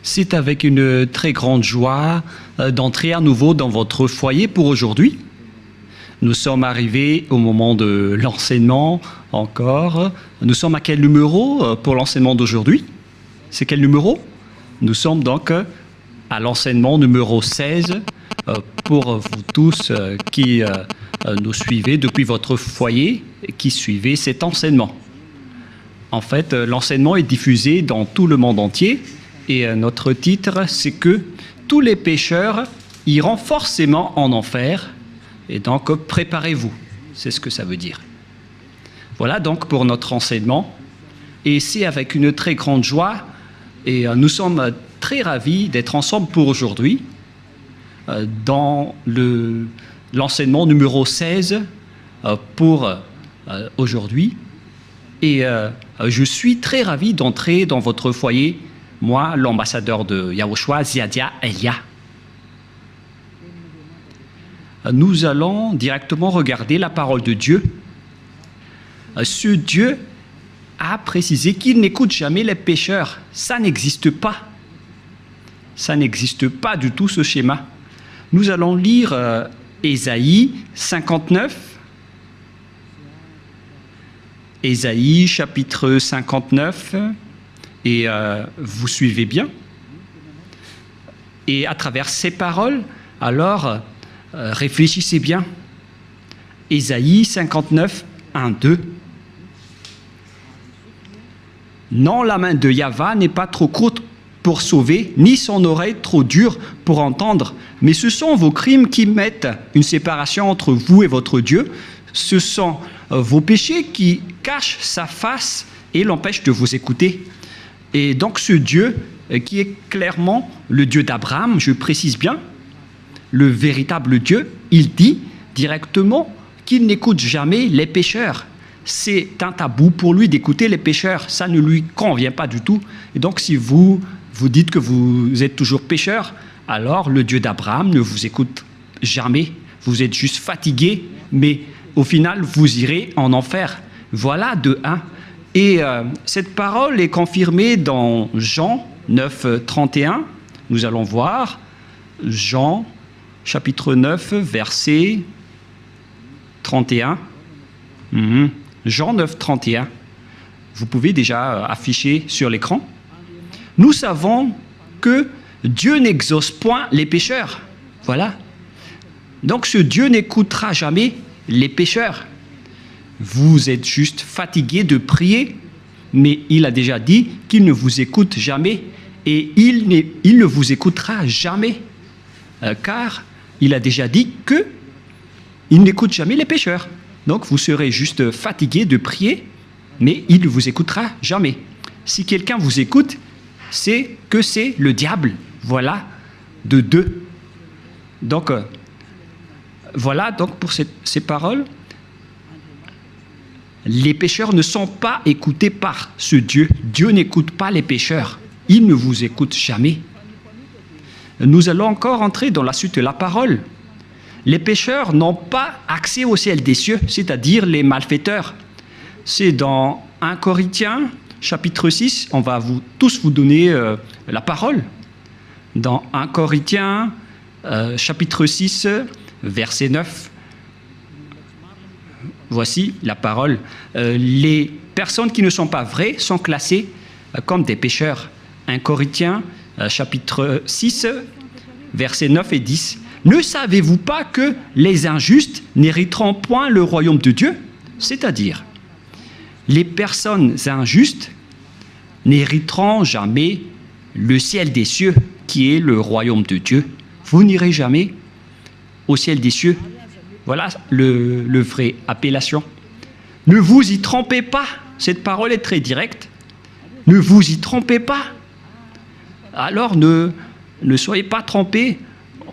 C'est avec une très grande joie d'entrer à nouveau dans votre foyer pour aujourd'hui. Nous sommes arrivés au moment de l'enseignement encore. Nous sommes à quel numéro pour l'enseignement d'aujourd'hui? C'est quel numéro? Nous sommes donc à l'enseignement numéro 16 pour vous tous qui nous suivez depuis votre foyer et qui suivez cet enseignement. En fait, l'enseignement est diffusé dans tout le monde entier et notre titre, c'est que tous les pécheurs iront forcément en enfer et donc préparez-vous. C'est ce que ça veut dire. Voilà donc pour notre enseignement et c'est avec une très grande joie et nous sommes très ravis d'être ensemble pour aujourd'hui dans l'enseignement numéro 16 pour aujourd'hui. Et je suis très ravi d'entrer dans votre foyer, moi, l'ambassadeur de Yahushua, Ziadia Elia. Nous allons directement regarder la parole de Dieu. Ce Dieu a précisé qu'il n'écoute jamais les pécheurs. Ça n'existe pas. Ça n'existe pas du tout, ce schéma. Nous allons lire Ésaïe 59. Ésaïe chapitre 59. Et vous suivez bien. Et à travers ces paroles, alors, réfléchissez bien. Ésaïe 59, 1, 2. Non, la main de Yahva n'est pas trop courte pour sauver, ni son oreille trop dure pour entendre, mais ce sont vos crimes qui mettent une séparation entre vous et votre Dieu. Ce sont vos péchés qui cachent sa face et l'empêchent de vous écouter. Et donc ce Dieu, qui est clairement le Dieu d'Abraham, je précise bien, le véritable Dieu, il dit directement qu'il n'écoute jamais les pécheurs. C'est un tabou pour lui d'écouter les pécheurs. Ça ne lui convient pas du tout. Et donc si vous dites que vous êtes toujours pécheur, alors le Dieu d'Abraham ne vous écoute jamais. Vous êtes juste fatigué, mais au final, vous irez en enfer. Voilà de 1. Et cette parole est confirmée dans Jean 9, 31. Nous allons voir Jean chapitre 9, verset 31. Jean 9, 31. Vous pouvez déjà afficher sur l'écran. Nous savons que Dieu n'exauce point les pécheurs. Voilà. Donc ce Dieu n'écoutera jamais les pécheurs. Vous êtes juste fatigué de prier, mais il a déjà dit qu'il ne vous écoute jamais et il ne vous écoutera jamais, car il a déjà dit qu'il n'écoute jamais les pécheurs. Donc vous serez juste fatigué de prier, mais il ne vous écoutera jamais. Si quelqu'un vous écoute, c'est que c'est le diable. Voilà, de 2. Donc, voilà donc pour ces paroles. Les pécheurs ne sont pas écoutés par ce Dieu. Dieu n'écoute pas les pécheurs. Il ne vous écoute jamais. Nous allons encore entrer dans la suite de la parole. Les pécheurs n'ont pas accès au ciel des cieux, c'est-à-dire les malfaiteurs. C'est dans 1 Corinthiens, chapitre 6, on va tous vous donner la parole. Dans 1 Corinthiens, chapitre 6, verset 9. Voici la parole. Les personnes qui ne sont pas vraies sont classées comme des pécheurs. 1 Corinthiens, chapitre 6, versets 9 et 10. Ne savez-vous pas que les injustes n'hériteront point le royaume de Dieu? C'est-à-dire, les personnes injustes n'hériteront jamais le ciel des cieux, qui est le royaume de Dieu. Vous n'irez jamais au ciel des cieux. Voilà le vrai appellation. Ne vous y trompez pas. Cette parole est très directe. Ne vous y trompez pas. Alors ne soyez pas trompés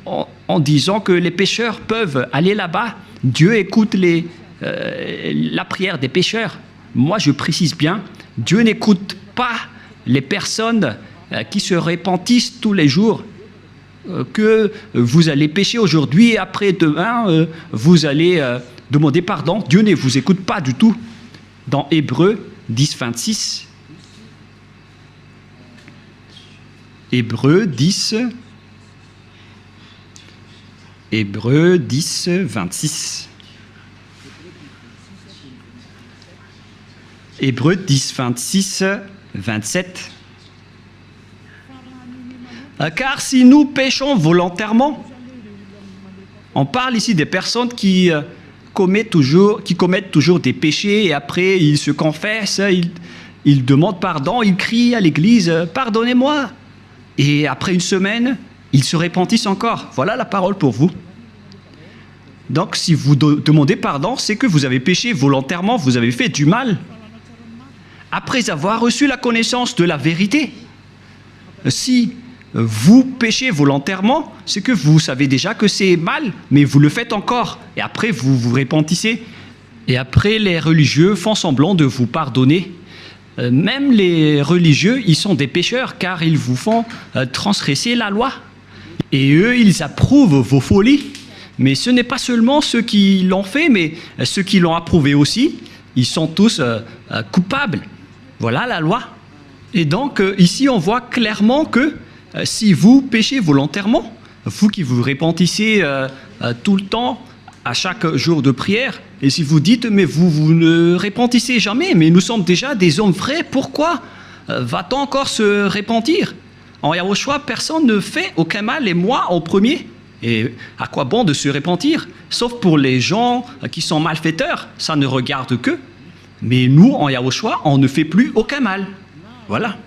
en disant que les pécheurs peuvent aller là-bas. Dieu écoute la prière des pécheurs. Moi, je précise bien, Dieu n'écoute pas les personnes qui se repentissent tous les jours. Que vous allez pécher aujourd'hui et après demain, vous allez demander pardon. Dieu ne vous écoute pas du tout. Dans Hébreux 10, 26, Hébreux 10, 26. Hébreux 10, 26, 27. Car si nous péchons volontairement, on parle ici des personnes qui commettent toujours des péchés et après ils se confessent, ils demandent pardon, ils crient à l'église « Pardonnez-moi » et après une semaine, ils se repentissent encore. Voilà la parole pour vous. Donc si vous demandez pardon, c'est que vous avez péché volontairement, vous avez fait du mal. Après avoir reçu la connaissance de la vérité, si vous péchez volontairement, c'est que vous savez déjà que c'est mal, mais vous le faites encore. Et après, vous vous repentissez. Et après, les religieux font semblant de vous pardonner. Même les religieux, ils sont des pécheurs, car ils vous font transgresser la loi. Et eux, ils approuvent vos folies. Mais ce n'est pas seulement ceux qui l'ont fait, mais ceux qui l'ont approuvé aussi. Ils sont tous coupables. Voilà la loi. Et donc, ici, on voit clairement que si vous péchez volontairement, vous qui vous repentissez tout le temps, à chaque jour de prière, et si vous dites, mais vous ne repentissez jamais, mais nous sommes déjà des hommes vrais, pourquoi va-t-on encore se repentir? En Yahushua, personne ne fait aucun mal, et moi en premier. Et à quoi bon de se repentir? Sauf pour les gens qui sont malfaiteurs, ça ne regarde qu'eux. Mais nous, en Yahushua, on ne fait plus aucun mal. Voilà.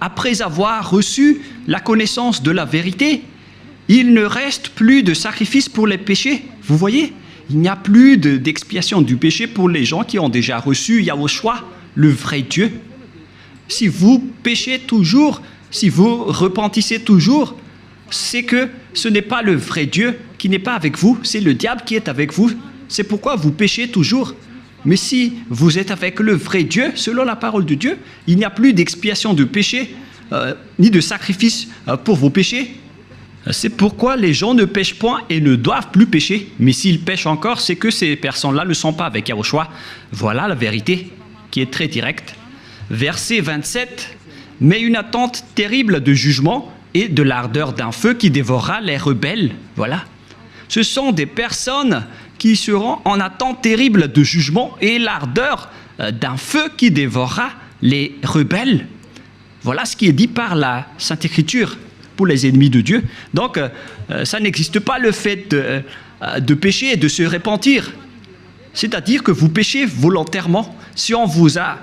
Après avoir reçu la connaissance de la vérité, il ne reste plus de sacrifice pour les péchés. Vous voyez, il n'y a plus d'expiation du péché pour les gens qui ont déjà reçu Yahushua, le vrai Dieu. Si vous péchez toujours, si vous repentissez toujours, c'est que ce n'est pas le vrai Dieu qui n'est pas avec vous, c'est le diable qui est avec vous. C'est pourquoi vous péchez toujours. Mais si vous êtes avec le vrai Dieu, selon la parole de Dieu, il n'y a plus d'expiation de péché, ni de sacrifice pour vos péchés. C'est pourquoi les gens ne pêchent point et ne doivent plus pécher. Mais s'ils pêchent encore, c'est que ces personnes-là ne sont pas avec Yahushua. Voilà la vérité qui est très directe. Verset 27, « Mais une attente terrible de jugement et de l'ardeur d'un feu qui dévorera les rebelles. » Voilà. Ce sont des personnes qui seront en attente terrible de jugement et l'ardeur d'un feu qui dévorera les rebelles. Voilà ce qui est dit par la Sainte Écriture pour les ennemis de Dieu. Donc, ça n'existe pas le fait de pécher et de se repentir. C'est-à-dire que vous péchez volontairement. Si on vous a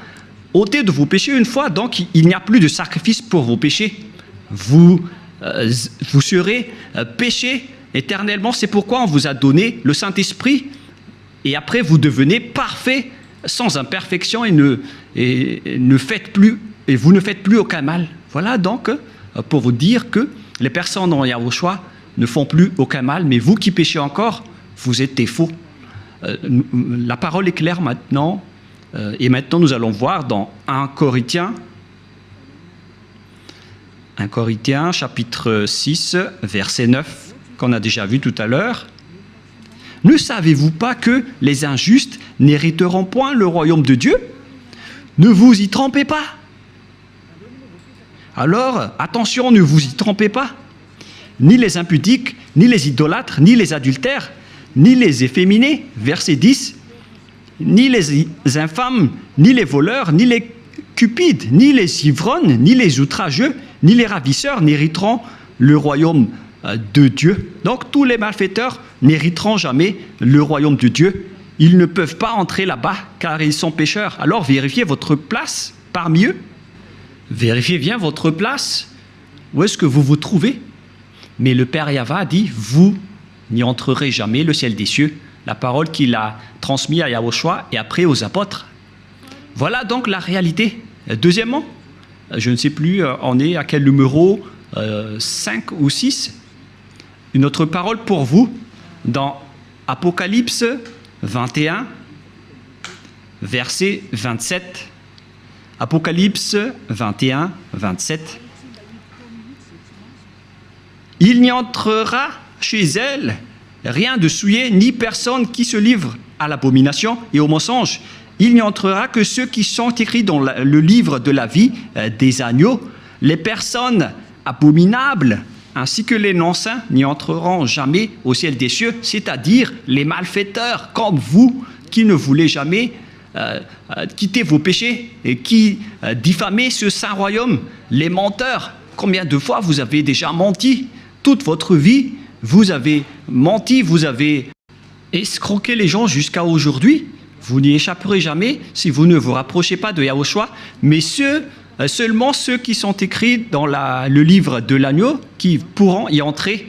ôté de vos péchés une fois, donc il n'y a plus de sacrifice pour vos péchés. Vous serez péchés éternellement. C'est pourquoi on vous a donné le Saint-Esprit et après vous devenez parfait sans imperfection et vous ne faites plus aucun mal. Voilà donc pour vous dire que les personnes en Yahushua ne font plus aucun mal, mais vous qui péchez encore, vous êtes des faux. La parole est claire maintenant, et maintenant nous allons voir dans 1 Corinthiens chapitre 6, verset 9, qu'on a déjà vu tout à l'heure. « Ne savez-vous pas que les injustes n'hériteront point le royaume de Dieu? Ne vous y trompez pas. » Alors, attention, ne vous y trompez pas. Ni les impudiques, ni les idolâtres, ni les adultères, ni les efféminés, verset 10, ni les infâmes, ni les voleurs, ni les cupides, ni les ivrognes, ni les outrageux, ni les ravisseurs n'hériteront le royaume de Dieu. Donc tous les malfaiteurs n'hériteront jamais le royaume de Dieu. Ils ne peuvent pas entrer là-bas car ils sont pécheurs. Alors vérifiez votre place parmi eux. Vérifiez bien votre place. Où est-ce que vous vous trouvez? Mais le Père Yahva dit, vous n'y entrerez jamais le ciel des cieux. La parole qu'il a transmise à Yahushua et après aux apôtres. Voilà donc la réalité. Deuxièmement, je ne sais plus, on est à quel numéro, 5 ou 6. Une autre parole pour vous, dans Apocalypse 21, verset 27. Apocalypse 21, 27. Il n'y entrera chez elle rien de souillé, ni personne qui se livre à l'abomination et au mensonge. Il n'y entrera que ceux qui sont écrits dans le livre de la vie des agneaux. Les personnes abominables, ainsi que les non-saints n'y entreront jamais au ciel des cieux, c'est-à-dire les malfaiteurs comme vous qui ne voulez jamais quitter vos péchés et qui diffamez ce saint royaume, les menteurs. Combien de fois vous avez déjà menti? Toute votre vie, vous avez menti, vous avez escroqué les gens jusqu'à aujourd'hui. Vous n'y échapperez jamais si vous ne vous rapprochez pas de Yahushua, mais seulement ceux qui sont écrits dans le livre de l'agneau qui pourront y entrer.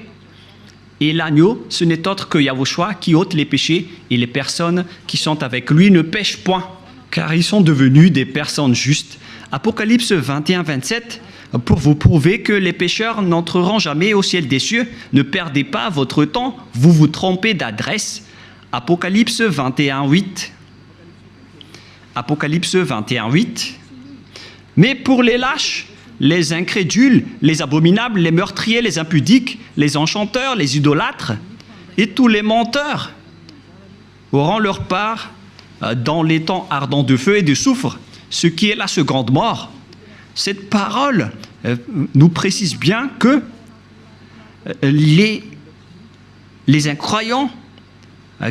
Et l'agneau, ce n'est autre que Yahushua qui ôte les péchés, et les personnes qui sont avec lui ne pêchent point, car ils sont devenus des personnes justes. Apocalypse 21, 27, pour vous prouver que les pécheurs n'entreront jamais au ciel des cieux, ne perdez pas votre temps, vous vous trompez d'adresse. Apocalypse 21, 8. Apocalypse 21, 8. Mais pour les lâches, les incrédules, les abominables, les meurtriers, les impudiques, les enchanteurs, les idolâtres et tous les menteurs auront leur part dans les temps ardents de feu et de soufre, ce qui est la seconde mort. Cette parole nous précise bien que les incroyants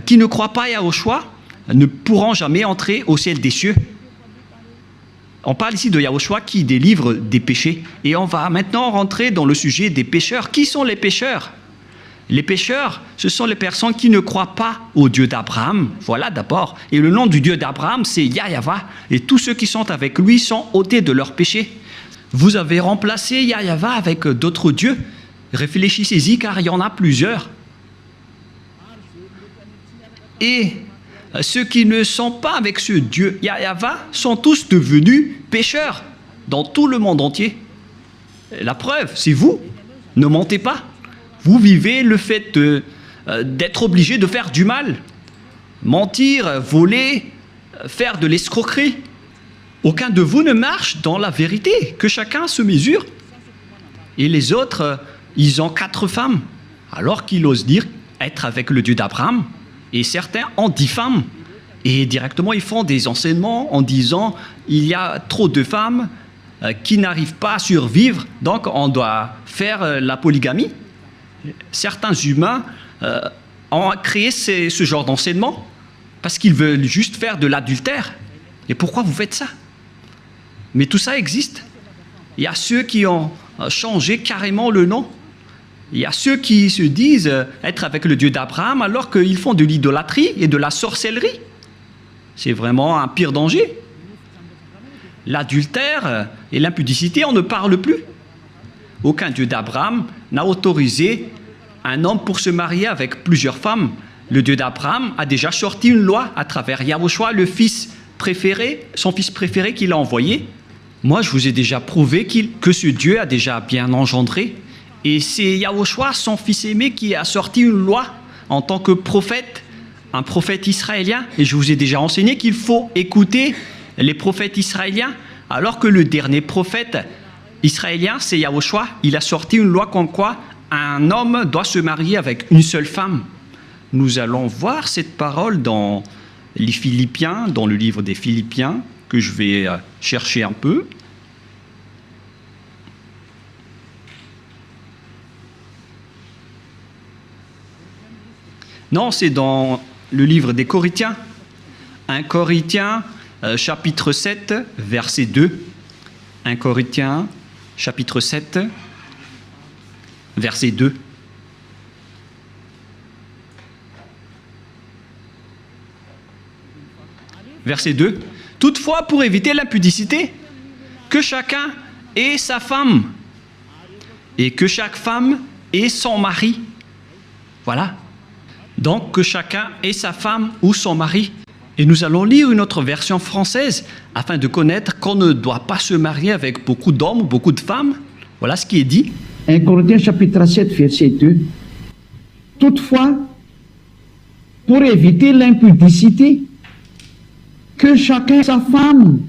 qui ne croient pas à Yahushua ne pourront jamais entrer au ciel des cieux. On parle ici de Yahushua qui délivre des péchés. Et on va maintenant rentrer dans le sujet des pécheurs. Qui sont les pécheurs? Les pécheurs, ce sont les personnes qui ne croient pas au Dieu d'Abraham. Voilà d'abord. Et le nom du Dieu d'Abraham, c'est Yahyawa. Et tous ceux qui sont avec lui sont ôtés de leurs péchés. Vous avez remplacé Yahyawa avec d'autres dieux. Réfléchissez-y car il y en a plusieurs. Et ceux qui ne sont pas avec ce Dieu Yahyawa sont tous devenus pécheurs dans tout le monde entier. La preuve, c'est vous. Ne mentez pas. Vous vivez le fait d'être obligé de faire du mal. Mentir, voler, faire de l'escroquerie. Aucun de vous ne marche dans la vérité. Que chacun se mesure. Et les autres, ils ont 4 femmes. Alors qu'ils osent dire être avec le Dieu d'Abraham. Et certains en diffament. Et directement, ils font des enseignements en disant il y a trop de femmes qui n'arrivent pas à survivre, donc on doit faire la polygamie. Certains humains ont créé ce genre d'enseignement parce qu'ils veulent juste faire de l'adultère. Et pourquoi vous faites ça? Mais tout ça existe. Il y a ceux qui ont changé carrément le nom. Il y a ceux qui se disent être avec le Dieu d'Abraham alors qu'ils font de l'idolâtrie et de la sorcellerie. C'est vraiment un pire danger. L'adultère et l'impudicité, on ne parle plus. Aucun Dieu d'Abraham n'a autorisé un homme pour se marier avec plusieurs femmes. Le Dieu d'Abraham a déjà sorti une loi à travers Yahushua, le fils préféré, son fils préféré qu'il a envoyé. Moi, je vous ai déjà prouvé que ce Dieu a déjà bien engendré. Et c'est Yahushua, son fils aimé, qui a sorti une loi en tant que prophète, un prophète israélien. Et je vous ai déjà enseigné qu'il faut écouter les prophètes israéliens, alors que le dernier prophète israélien, c'est Yahushua. Il a sorti une loi comme quoi un homme doit se marier avec une seule femme. Nous allons voir cette parole dans les Philippiens, dans le livre des Philippiens, que je vais chercher un peu. Non, c'est dans le livre des Corinthiens. 1 Corinthiens, chapitre 7, verset 2. 1 Corinthiens, chapitre 7, verset 2. Verset 2. Toutefois, pour éviter l'impudicité, que chacun ait sa femme, et que chaque femme ait son mari. Voilà. Donc, que chacun ait sa femme ou son mari. Et nous allons lire une autre version française, afin de connaître qu'on ne doit pas se marier avec beaucoup d'hommes ou beaucoup de femmes. Voilà ce qui est dit. 1 Corinthiens chapitre 7, verset 2. Toutefois, pour éviter l'impudicité, que chacun ait sa femme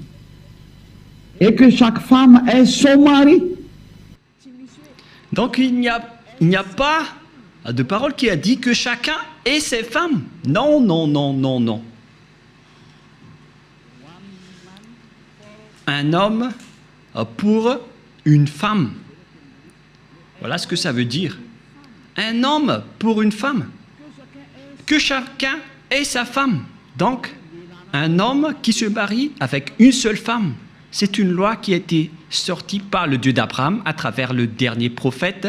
et que chaque femme ait son mari. Donc il n'y a pas de parole qui a dit que chacun ait ses femmes. Non, non, non, non, non. Un homme pour une femme. Voilà ce que ça veut dire. Un homme pour une femme. Que chacun ait sa femme. Donc, un homme qui se marie avec une seule femme. C'est une loi qui a été sortie par le Dieu d'Abraham à travers le dernier prophète,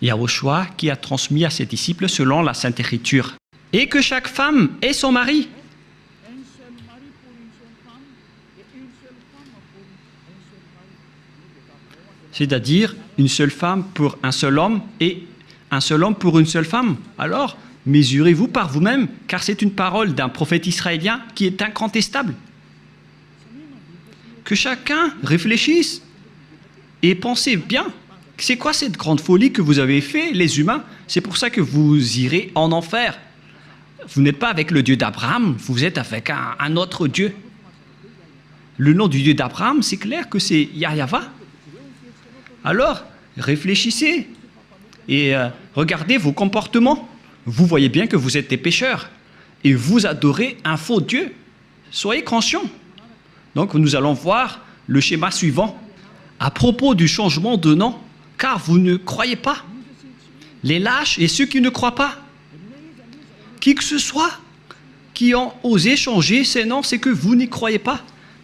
Yahushua, qui a transmis à ses disciples selon la Sainte Écriture. Et que chaque femme ait son mari. C'est-à-dire une seule femme pour un seul homme et un seul homme pour une seule femme. Alors, mesurez-vous par vous-même, car c'est une parole d'un prophète israélien qui est incontestable. Que chacun réfléchisse et pensez bien. C'est quoi cette grande folie que vous avez fait, les humains? C'est pour ça que vous irez en enfer. Vous n'êtes pas avec le Dieu d'Abraham, vous êtes avec un autre Dieu. Le nom du Dieu d'Abraham, c'est clair que c'est Yahva. Alors, réfléchissez et regardez vos comportements. Vous voyez bien que vous êtes des pécheurs et vous adorez un faux Dieu. Soyez conscients. Donc, nous allons voir le schéma suivant. À propos du changement de nom, car vous ne croyez pas. Les lâches et ceux qui ne croient pas. Qui que ce soit qui ont osé changer ces noms, c'est que vous n'y croyez pas.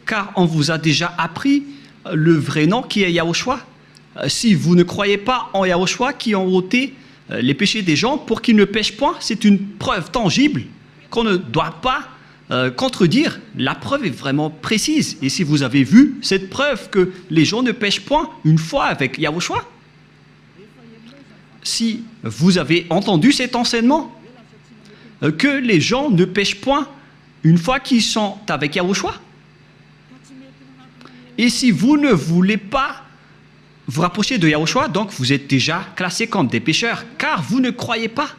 Car on vous a déjà appris le vrai nom qui est Yahushua. Si vous ne croyez pas en Yahushua qui ont ôté les péchés des gens pour qu'ils ne pêchent point, c'est une preuve tangible qu'on ne doit pas contredire. La preuve est vraiment précise. Et si vous avez vu cette preuve que les gens ne pêchent point une fois avec Yahushua, si vous avez entendu cet enseignement, que les gens ne pêchent point une fois qu'ils sont avec Yahushua, et si vous ne voulez pas vous rapprochez de Yahushua, donc vous êtes déjà classés comme des pécheurs, car vous ne croyez pas.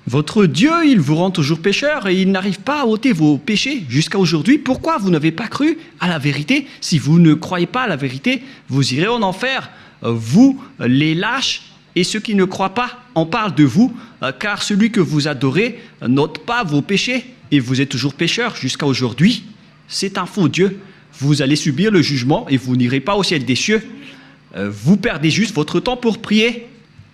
Votre Dieu, il vous rend toujours pécheur et il n'arrive pas à ôter vos péchés jusqu'à aujourd'hui. Pourquoi vous n'avez pas cru à la vérité? Si vous ne croyez pas à la vérité, vous irez en enfer. Vous, les lâches et ceux qui ne croient pas, on parle de vous, car celui que vous adorez n'ôte pas vos péchés et vous êtes toujours pécheur jusqu'à aujourd'hui. C'est un faux Dieu. Vous allez subir le jugement et vous n'irez pas au ciel des cieux. Vous perdez juste votre temps pour prier.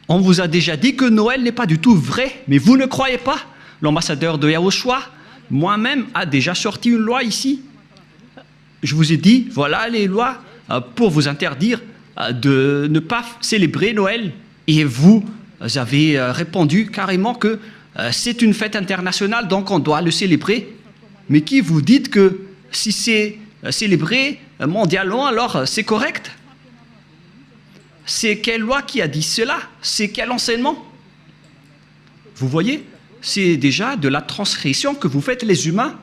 On vous a déjà dit que Noël n'est pas du tout vrai, mais vous ne croyez pas. L'ambassadeur de Yahushua, moi-même, a déjà sorti une loi ici. Je vous ai dit, voilà les lois pour vous interdire de ne pas célébrer Noël. Et vous avez répondu carrément que c'est une fête internationale, donc on doit le célébrer. Mais qui vous dites que si c'est célébré mondialement, alors c'est correct? C'est quelle loi qui a dit cela? C'est quel enseignement? Vous voyez, c'est déjà de la transgression que vous faites les humains.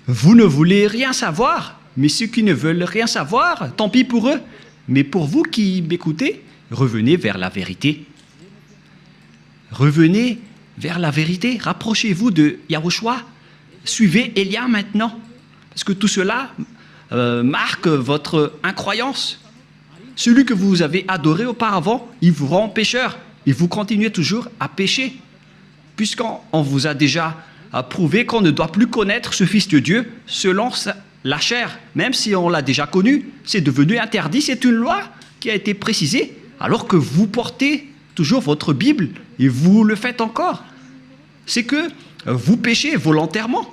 Vous ne voulez rien savoir, mais ceux qui ne veulent rien savoir, tant pis pour eux. Mais pour vous qui m'écoutez, revenez vers la vérité. Revenez vers la vérité. Rapprochez-vous de Yahushua. Suivez Élia maintenant. Parce que tout cela marque votre incroyance. Celui que vous avez adoré auparavant, il vous rend pécheur. Et vous continuez toujours à pécher. Puisqu'on vous a déjà prouvé qu'on ne doit plus connaître ce Fils de Dieu selon la chair. Même si on l'a déjà connu, c'est devenu interdit. C'est une loi qui a été précisée. Alors que vous portez toujours votre Bible et vous le faites encore. C'est que vous péchez volontairement.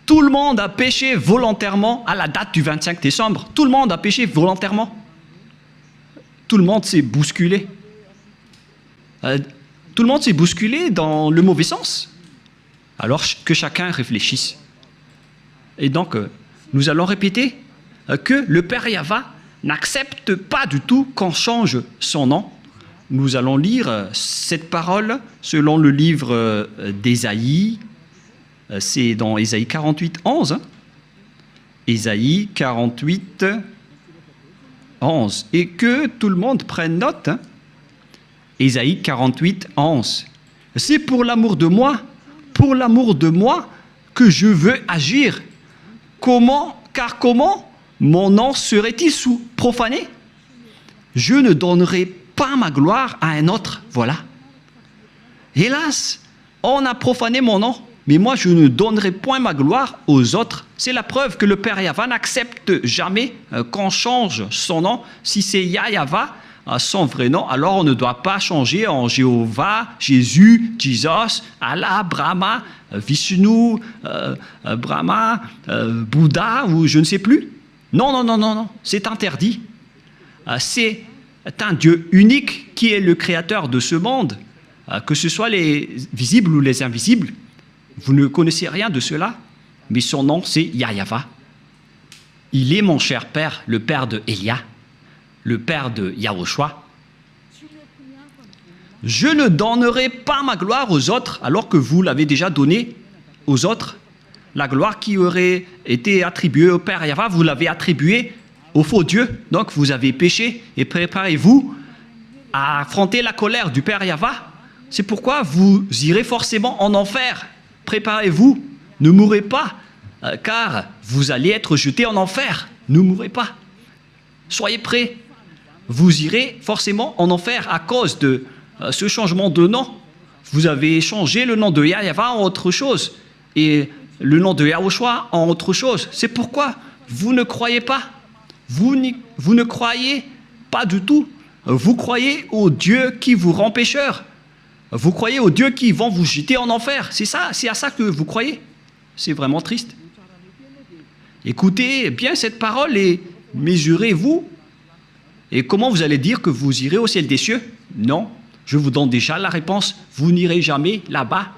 Tout le monde a péché volontairement à la date du 25 décembre. Tout le monde a péché volontairement. Tout le monde s'est bousculé. Tout le monde s'est bousculé dans le mauvais sens. Alors que chacun réfléchisse. Et donc, nous allons répéter que le Père Yahva n'accepte pas du tout qu'on change son nom. Nous allons lire cette parole selon le livre d'Ésaïe. C'est dans Ésaïe 48, 11. Hein. Ésaïe 48, 11. Et que tout le monde prenne note. Hein. Ésaïe 48, 11. C'est pour l'amour de moi que je veux agir. Car comment mon nom serait-il profané? Je ne donnerai pas ma gloire à un autre. Voilà. Hélas, on a profané mon nom, mais moi je ne donnerai point ma gloire aux autres. C'est la preuve que le Père Yahva n'accepte jamais qu'on change son nom. Si c'est Yahva, son vrai nom, alors on ne doit pas changer en Jéhovah, Jésus, Jesus, Allah, Brahma, Vishnu, Brahma, Bouddha ou je ne sais plus. Non, non, non, non, non, c'est interdit. C'est un Dieu unique qui est le créateur de ce monde, que ce soit les visibles ou les invisibles. Vous ne connaissez rien de cela, mais son nom c'est Yahweh. Il est mon cher père, le père de Elia, le père de Yahushua. Je ne donnerai pas ma gloire aux autres alors que vous l'avez déjà donnée aux autres. La gloire qui aurait été attribuée au Père Yahweh, vous l'avez attribuée au faux Dieu. Donc vous avez péché et préparez-vous à affronter la colère du Père Yahweh. C'est pourquoi vous irez forcément en enfer. Préparez-vous, ne mourrez pas, car vous allez être jetés en enfer. Ne mourrez pas. Soyez prêts. Vous irez forcément en enfer à cause de ce changement de nom. Vous avez changé le nom de Yahweh en autre chose et le nom de Yahushua en autre chose. C'est pourquoi vous ne croyez pas. Vous ne croyez pas du tout. Vous croyez au Dieu qui vous rend pécheur. Vous croyez aux dieux qui vont vous jeter en enfer. C'est ça, c'est à ça que vous croyez. C'est vraiment triste. Écoutez bien cette parole et mesurez-vous. Et comment vous allez dire que vous irez au ciel des cieux? Non, je vous donne déjà la réponse. Vous n'irez jamais là-bas.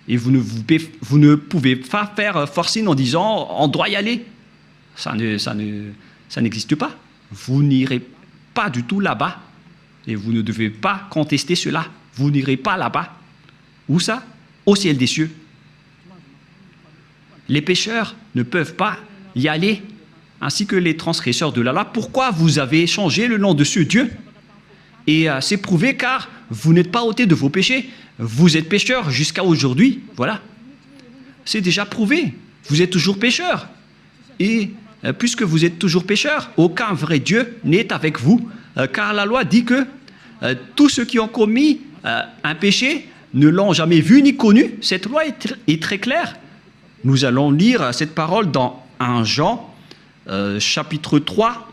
Et vous ne pouvez pas faire forcing en disant on doit y aller. Ça n'existe pas. Vous n'irez pas du tout là-bas. Et vous ne devez pas contester cela. Vous n'irez pas là-bas. Où ça? Au ciel des cieux. Les pécheurs ne peuvent pas y aller, ainsi que les transgresseurs de la loi. Pourquoi vous avez changé le nom de ce Dieu? Et c'est prouvé car vous n'êtes pas ôté de vos péchés. Vous êtes pécheurs jusqu'à aujourd'hui. Voilà. C'est déjà prouvé. Vous êtes toujours pécheurs. Et puisque vous êtes toujours pécheurs, aucun vrai Dieu n'est avec vous. Car la loi dit que tous ceux qui ont commis un péché ne l'ont jamais vu ni connu. Cette loi est très claire. Nous allons lire cette parole dans 1 Jean, chapitre 3,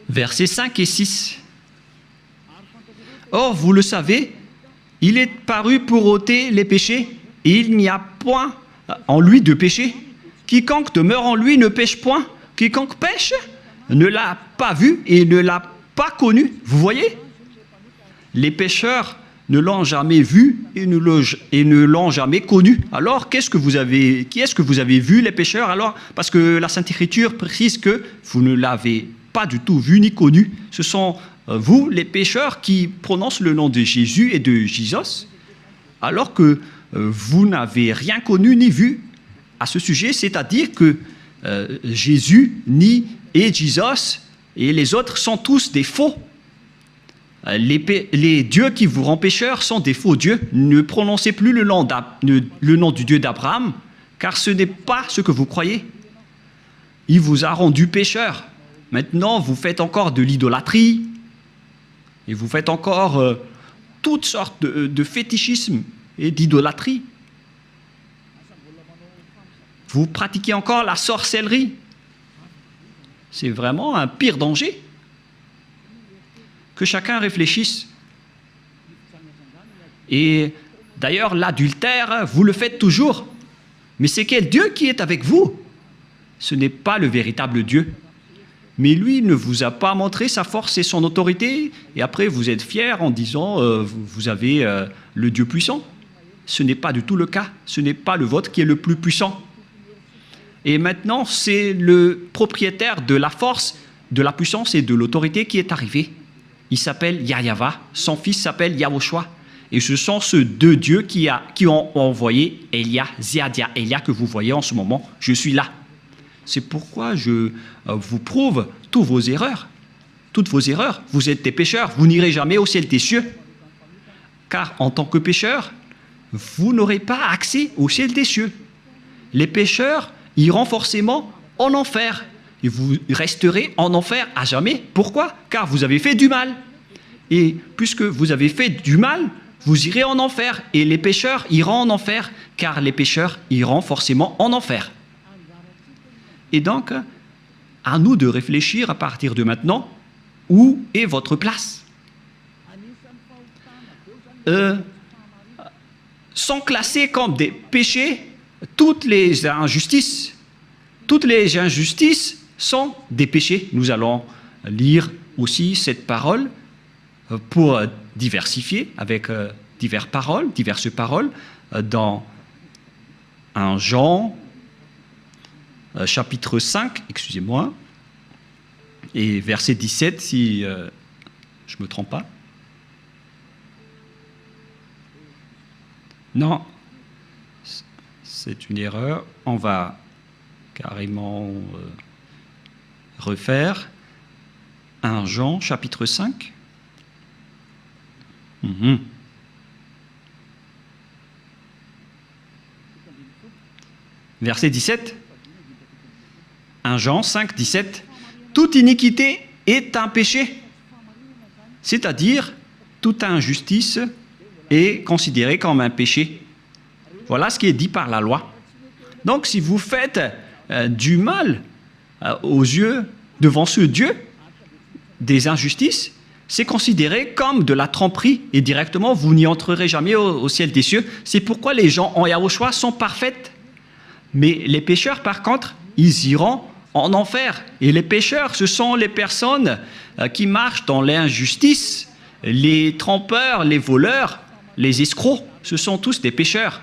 versets 5 et 6. Or, vous le savez, il est paru pour ôter les péchés, et il n'y a point en lui de péché. Quiconque demeure en lui ne pêche point. Quiconque pêche ne l'a pas vu et ne l'a pas connu. Vous voyez? Les pécheurs ne l'ont jamais vu et ne l'ont jamais connu. Alors, qui est-ce que vous avez vu, les pécheurs? Alors, parce que la Sainte Écriture précise que vous ne l'avez pas du tout vu ni connu. Ce sont vous, les pécheurs, qui prononcent le nom de Jésus et de Jesus, alors que vous n'avez rien connu ni vu à ce sujet, c'est-à-dire que Jésus et Jesus et les autres sont tous des faux. Les dieux qui vous rendent pécheurs sont des faux dieux. Ne prononcez plus le nom du Dieu d'Abraham, car ce n'est pas ce que vous croyez. Il vous a rendu pécheur. Maintenant, vous faites encore de l'idolâtrie, et vous faites encore toutes sortes de fétichisme et d'idolâtrie. Vous pratiquez encore la sorcellerie. C'est vraiment un pire danger. Que chacun réfléchisse. Et d'ailleurs, l'adultère, vous le faites toujours. Mais c'est quel Dieu qui est avec vous? Ce n'est pas le véritable Dieu. Mais lui ne vous a pas montré sa force et son autorité, et après vous êtes fiers en disant vous avez le Dieu puissant. Ce n'est pas du tout le cas. Ce n'est pas le vôtre qui est le plus puissant. Et maintenant, c'est le propriétaire de la force, de la puissance et de l'autorité qui est arrivé. Il s'appelle Yahweh, son fils s'appelle Yahushua. Et ce sont ces deux dieux qui ont envoyé Elia, Ziadia Elia, que vous voyez en ce moment. Je suis là. C'est pourquoi je vous prouve toutes vos erreurs. Toutes vos erreurs. Vous êtes des pécheurs. Vous n'irez jamais au ciel des cieux. Car en tant que pécheurs, vous n'aurez pas accès au ciel des cieux. Les pécheurs iront forcément en enfer. Et vous resterez en enfer à jamais. Pourquoi? Car vous avez fait du mal. Et puisque vous avez fait du mal, vous irez en enfer. Et les pécheurs iront en enfer, car les pécheurs iront forcément en enfer. Et donc, à nous de réfléchir à partir de maintenant, où est votre place? sont classés comme des péchés. Toutes les injustices sont des péchés. Nous allons lire aussi cette parole pour diversifier avec diverses paroles dans 1 Jean chapitre 5, excusez-moi, et verset 17 si je ne me trompe pas. Non, c'est une erreur. On va carrément refaire 1 Jean chapitre 5. Verset 17. 1 Jean 5, 17. Toute iniquité est un péché, c'est-à-dire toute injustice est considérée comme un péché. Voilà ce qui est dit par la loi. Donc si vous faites du mal aux yeux, devant ce Dieu, des injustices, c'est considéré comme de la tromperie et directement vous n'y entrerez jamais au ciel des cieux. C'est pourquoi les gens en Yahushua sont parfaits. Mais les pécheurs, par contre, ils iront en enfer. Et les pécheurs, ce sont les personnes qui marchent dans l'injustice, les trompeurs, les voleurs, les escrocs. Ce sont tous des pécheurs.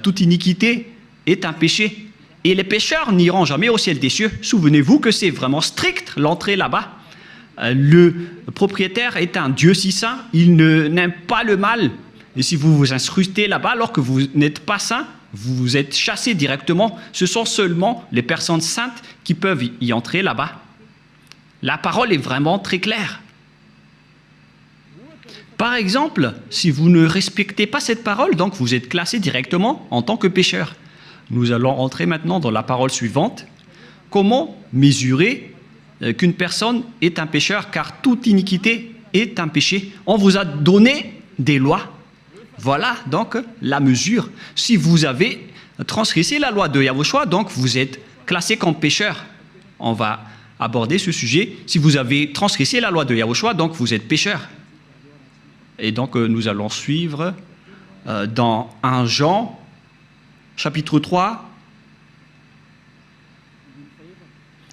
Toute iniquité est un péché. Et les pécheurs n'iront jamais au ciel des cieux. Souvenez-vous que c'est vraiment strict l'entrée là-bas. Le propriétaire est un Dieu si saint, il n'aime pas le mal. Et si vous vous incrustez là-bas alors que vous n'êtes pas saint, vous êtes chassé directement. Ce sont seulement les personnes saintes qui peuvent y entrer là-bas. La parole est vraiment très claire. Par exemple, si vous ne respectez pas cette parole, donc vous êtes classé directement en tant que pécheur. Nous allons entrer maintenant dans la parole suivante. Comment mesurer qu'une personne est un pécheur, car toute iniquité est un péché. On vous a donné des lois. Voilà donc la mesure. Si vous avez transgressé la loi de Yahushua, donc vous êtes classé comme pécheur. On va aborder ce sujet. Si vous avez transgressé la loi de Yahushua, donc vous êtes pécheur. Et donc nous allons suivre dans 1 Jean, chapitre 3,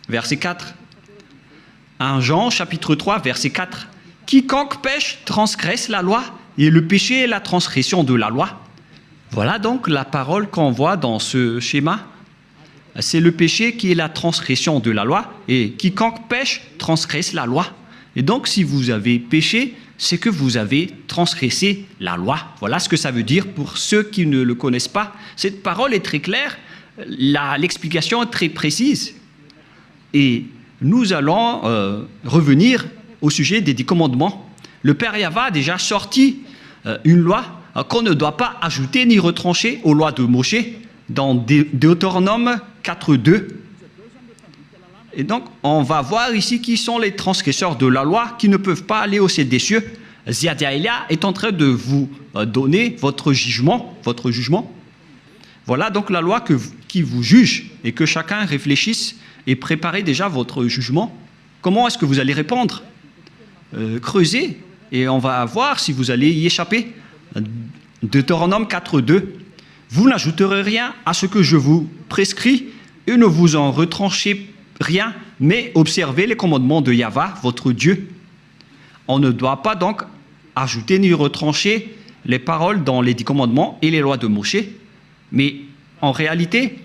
verset 4. 1 Jean, chapitre 3, verset 4. Quiconque pêche transgresse la loi, et le péché est la transgression de la loi. Voilà donc la parole qu'on voit dans ce schéma. C'est le péché qui est la transgression de la loi, et quiconque pêche transgresse la loi. Et donc si vous avez péché, c'est que vous avez transgressé la loi. Voilà ce que ça veut dire pour ceux qui ne le connaissent pas. Cette parole est très claire, l'explication est très précise. Et nous allons revenir au sujet des 10 commandements. Le Père Yahva a déjà sorti une loi qu'on ne doit pas ajouter ni retrancher aux lois de Moshe dans Deutéronome 4.2. Et donc, on va voir ici qui sont les transgresseurs de la loi qui ne peuvent pas aller au ciel des cieux. Ziadiaïlia est en train de vous donner votre jugement. Voilà donc la loi qui vous juge et que chacun réfléchisse et préparez déjà votre jugement. Comment est-ce que vous allez répondre? Creusez et on va voir si vous allez y échapper. Deutéronome 4.2. Vous n'ajouterez rien à ce que je vous prescris et ne vous en retranchez rien, mais observez les commandements de Yahva, votre Dieu. On ne doit pas donc ajouter ni retrancher les paroles dans les 10 commandements et les lois de Moshe. Mais en réalité,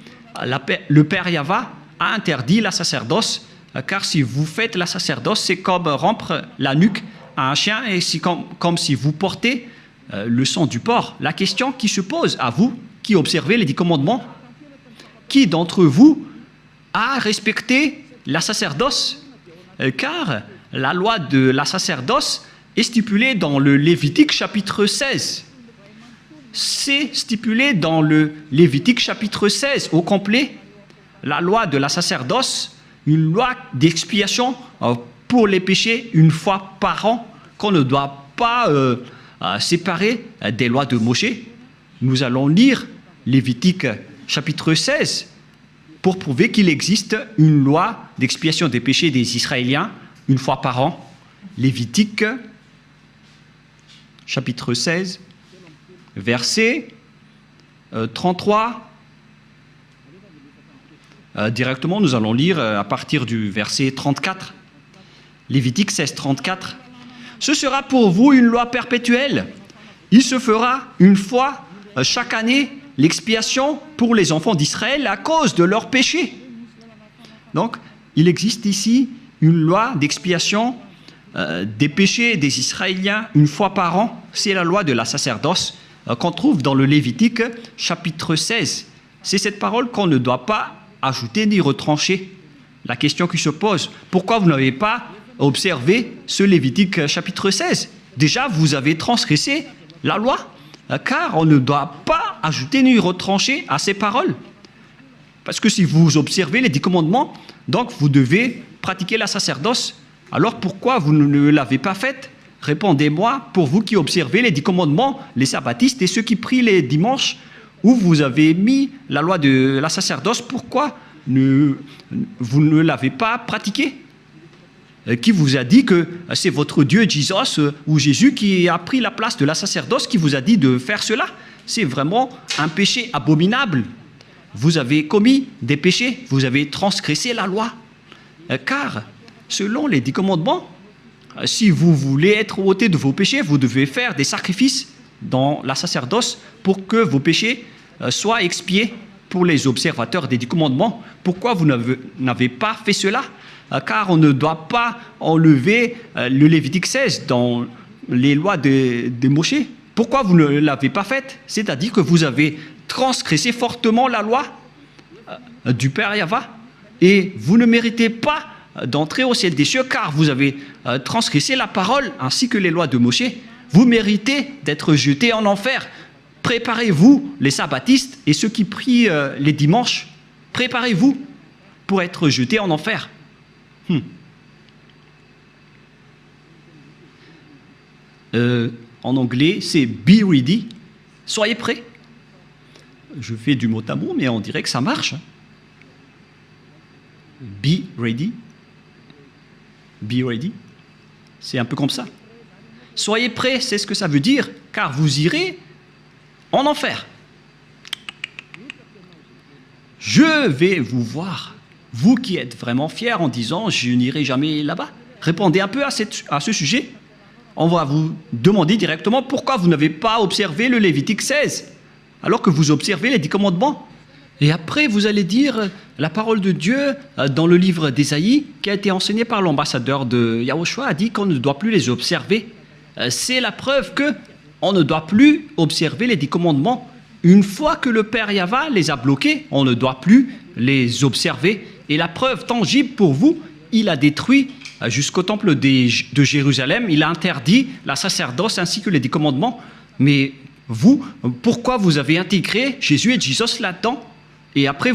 le Père Yahva a interdit la sacerdoce, car si vous faites la sacerdoce, c'est comme rompre la nuque à un chien et c'est comme si vous portez le sang du porc. La question qui se pose à vous, qui observez les 10 commandements, qui d'entre vous a respecté la sacerdoce? Car la loi de la sacerdoce est stipulée dans le Lévitique chapitre 16. C'est stipulé dans le Lévitique chapitre 16 au complet. La loi de la sacerdoce, une loi d'expiation pour les péchés une fois par an, qu'on ne doit pas séparer des lois de Moshe. Nous allons lire Lévitique chapitre 16 pour prouver qu'il existe une loi d'expiation des péchés des Israéliens une fois par an. Lévitique chapitre 16, verset 33. Directement, nous allons lire à partir du verset 34. Lévitique 16, 34. Ce sera pour vous une loi perpétuelle. Il se fera une fois chaque année l'expiation pour les enfants d'Israël à cause de leurs péchés. Donc, il existe ici une loi d'expiation des péchés des Israéliens une fois par an. C'est la loi de la sacerdoce qu'on trouve dans le Lévitique chapitre 16. C'est cette parole qu'on ne doit pas ajouter ni retrancher. La question qui se pose, pourquoi vous n'avez pas observé ce Lévitique chapitre 16? Déjà, vous avez transgressé la loi, car on ne doit pas ajouter ni retrancher à ces paroles. Parce que si vous observez les 10 commandements, donc vous devez pratiquer la sacerdoce. Alors pourquoi vous ne l'avez pas faite? Répondez-moi, pour vous qui observez les 10 commandements, les sabbatistes et ceux qui prient les dimanches, où vous avez mis la loi de la sacerdoce, pourquoi vous ne l'avez pas pratiquée? Qui vous a dit que c'est votre Dieu, ou Jésus, qui a pris la place de la sacerdoce, qui vous a dit de faire cela? C'est vraiment un péché abominable. Vous avez commis des péchés, vous avez transgressé la loi. Car, selon les 10 commandements, si vous voulez être ôté de vos péchés, vous devez faire des sacrifices dans la sacerdoce pour que vos péchés soient expiés pour les observateurs des 10 commandements. Pourquoi vous n'avez pas fait cela? Car on ne doit pas enlever le Lévitique 16 dans les lois de Moïse. Pourquoi vous ne l'avez pas fait? C'est-à-dire que vous avez transgressé fortement la loi du Père Yahva et vous ne méritez pas d'entrer au ciel des cieux car vous avez transgressé la parole ainsi que les lois de Moïse. Vous méritez d'être jetés en enfer. Préparez-vous, les sabbatistes et ceux qui prient les dimanches, préparez-vous pour être jetés en enfer. En anglais, c'est be ready. Soyez prêts. Je fais du mot à mot, mais on dirait que ça marche. Be ready. Be ready. C'est un peu comme ça. Soyez prêts, c'est ce que ça veut dire, car vous irez en enfer. Je vais vous voir, vous qui êtes vraiment fiers en disant « je n'irai jamais là-bas ». Répondez un peu à ce sujet. On va vous demander directement pourquoi vous n'avez pas observé le Lévitique 16, alors que vous observez les 10 commandements. Et après, vous allez dire la parole de Dieu dans le livre d'Ésaïe, qui a été enseigné par l'ambassadeur de Yahushua, a dit qu'on ne doit plus les observer. C'est la preuve qu'on ne doit plus observer les 10 commandements. Une fois que le Père Yahva les a bloqués, on ne doit plus les observer. Et la preuve tangible pour vous, il a détruit jusqu'au temple de Jérusalem, il a interdit la sacerdoce ainsi que les 10 commandements. Mais vous, pourquoi vous avez intégré Jésus et Jesus là-dedans? Et après,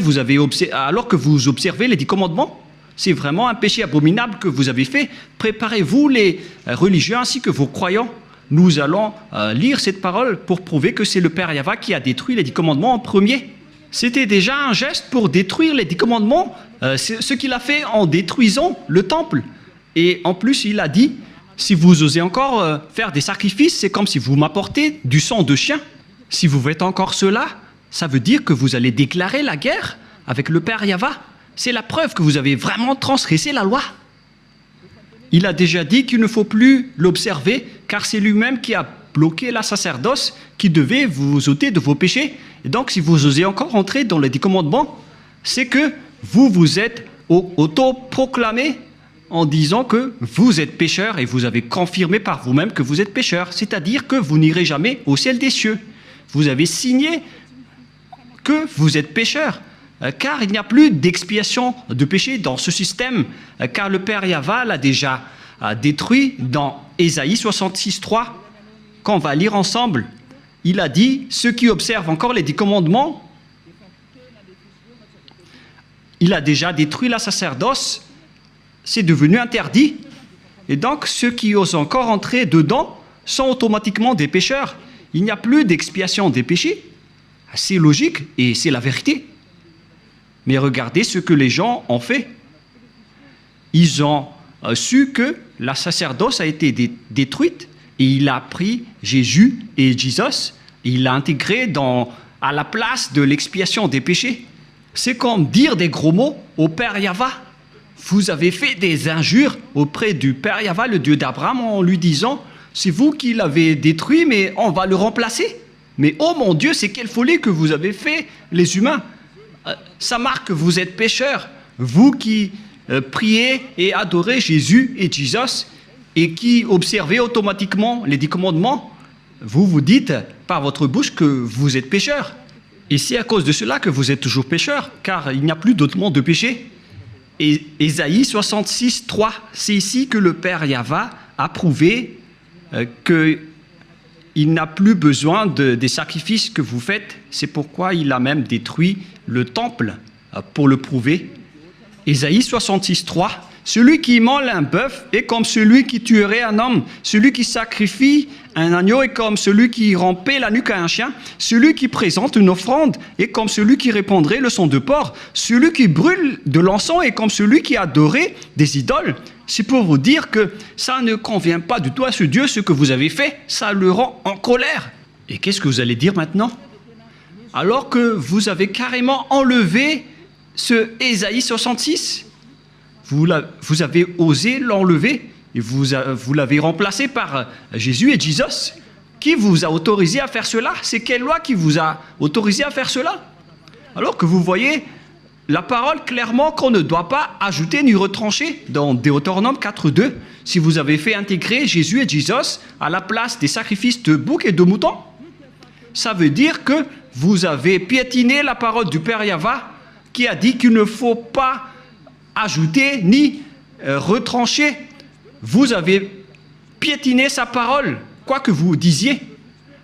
alors que vous observez les 10 commandements, c'est vraiment un péché abominable que vous avez fait. Préparez-vous, les religieux ainsi que vos croyants. Nous allons lire cette parole pour prouver que c'est le Père Yahva qui a détruit les 10 commandements en premier. C'était déjà un geste pour détruire les 10 commandements, ce qu'il a fait en détruisant le temple. Et en plus, il a dit, si vous osez encore faire des sacrifices, c'est comme si vous m'apportez du sang de chien. Si vous faites encore cela, ça veut dire que vous allez déclarer la guerre avec le Père Yahva. C'est la preuve que vous avez vraiment transgressé la loi. Il a déjà dit qu'il ne faut plus l'observer, car c'est lui-même qui a bloqué la sacerdoce, qui devait vous ôter de vos péchés. Et donc, si vous osez encore entrer dans les 10 commandements, c'est que vous vous êtes auto-proclamé en disant que vous êtes pécheur et vous avez confirmé par vous-même que vous êtes pécheur. C'est-à-dire que vous n'irez jamais au ciel des cieux. Vous avez signé que vous êtes pécheur. Car il n'y a plus d'expiation de péché dans ce système, car le Père Yahva l'a déjà détruit dans Ésaïe 66, 3, qu'on va lire ensemble. Il a dit, ceux qui observent encore les 10 commandements, il a déjà détruit la sacerdoce, c'est devenu interdit. Et donc, ceux qui osent encore entrer dedans sont automatiquement des pécheurs. Il n'y a plus d'expiation des péchés. C'est logique et c'est la vérité. Mais regardez ce que les gens ont fait. Ils ont su que la sacerdoce a été détruite et il a pris Jésus et Jesus, et il l'a intégré à la place de l'expiation des péchés. C'est comme dire des gros mots au Père Yahva. Vous avez fait des injures auprès du Père Yahva, le Dieu d'Abraham, en lui disant « C'est vous qui l'avez détruit, mais on va le remplacer. » Mais oh mon Dieu, c'est quelle folie que vous avez fait, les humains. Ça marque que vous êtes pécheurs. Vous qui priez et adorez Jésus et Jesus et qui observez automatiquement les 10 commandements, vous vous dites par votre bouche que vous êtes pécheurs. Et c'est à cause de cela que vous êtes toujours pécheurs, car il n'y a plus d'autrement de péché. Et Ésaïe 66, 3, c'est ici que le Père Yahva a prouvé qu'il n'a plus besoin des sacrifices que vous faites. C'est pourquoi il a même détruit le temple pour le prouver. Ésaïe 66, 3, celui qui immole un bœuf est comme celui qui tuerait un homme. Celui qui sacrifie un agneau est comme celui qui rampait la nuque à un chien. Celui qui présente une offrande est comme celui qui répandrait le sang de porc. Celui qui brûle de l'encens est comme celui qui adorait des idoles. C'est pour vous dire que ça ne convient pas du tout à ce Dieu, ce que vous avez fait. Ça le rend en colère. Et qu'est-ce que vous allez dire maintenant? Alors que vous avez carrément enlevé ce Ésaïe 66, vous avez osé l'enlever et vous l'avez remplacé par Jésus et Jesus. Qui vous a autorisé à faire cela? C'est quelle loi qui vous a autorisé à faire cela? Alors que vous voyez la parole clairement qu'on ne doit pas ajouter ni retrancher dans Deutéronome 4.2. Si vous avez fait intégrer Jésus et Jesus à la place des sacrifices de boucs et de moutons, ça veut dire que vous avez piétiné la parole du Père Yahva qui a dit qu'il ne faut pas ajouter ni retrancher. Vous avez piétiné sa parole, quoi que vous disiez,